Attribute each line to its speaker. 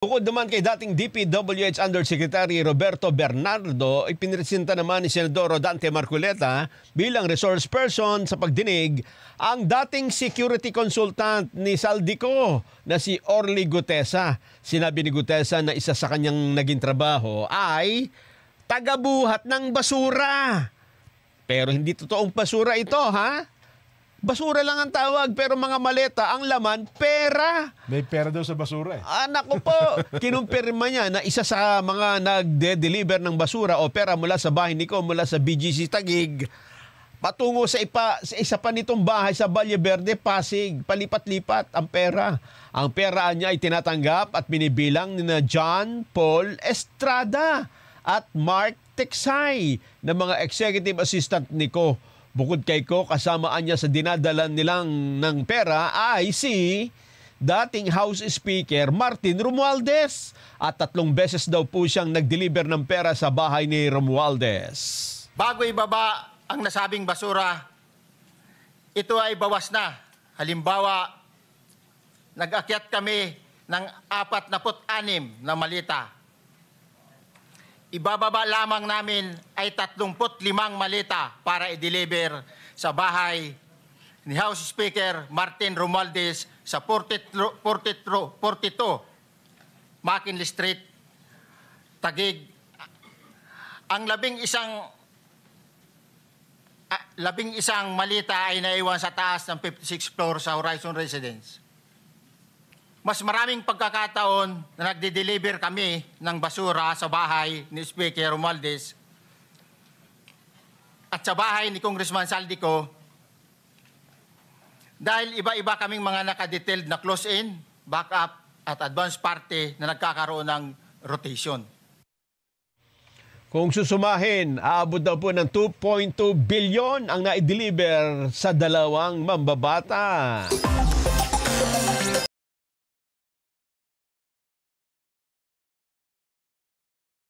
Speaker 1: Bukod naman kay dating DPWH Undersecretary Roberto Bernardo, ipinresenta naman ni Senador Rodante Marcoleta bilang resource person sa pagdinig ang dating security consultant ni Saldico na si Orly Gutesa. Sinabi ni Gutesa na isa sa kanyang naging trabaho ay tagabuhat ng basura. Pero hindi totoong basura ito, ha? Basura lang ang tawag, pero mga maleta, ang laman, pera.
Speaker 2: May pera daw sa basura eh.
Speaker 1: Anak ko po, kinumpirma niya na isa sa mga nagde-deliver ng basura o pera mula sa bahay ni Ko, mula sa BGC Taguig, patungo sa isa pa nitong bahay sa Valle Verde, Pasig, palipat-lipat ang pera. Ang pera niya ay tinatanggap at binibilang ni na John Paul Estrada at Mark Texay na mga executive assistant ni Ko. Bukod kay Ko, kasamaan niya sa dinadala nilang ng pera ay si dating House Speaker Martin Romualdez. At 3 beses daw po siyang nag-deliver ng pera sa bahay ni Romualdez.
Speaker 3: Bago ibaba ang nasabing basura, ito ay bawas na. Halimbawa, nag-akyat kami ng 46 na malita. Ibababa lamang namin ay 35 maleta para i-deliver sa bahay ni House Speaker Martin Romualdez sa 42 McKinley Street, Taguig. Ang labing isang malita ay naiwan sa taas ng 56th floor sa Horizon Residence. Mas maraming pagkakataon na nagde-deliver kami ng basura sa bahay ni Speaker Romualdez at sa bahay ni Congressman Saldico dahil iba-iba kaming mga nakadetailed na close-in, backup at advance party na nagkakaroon ng rotation.
Speaker 1: Kung susumahin, aabot daw po ng 2.2 bilyon ang na-deliver sa dalawang mambabata.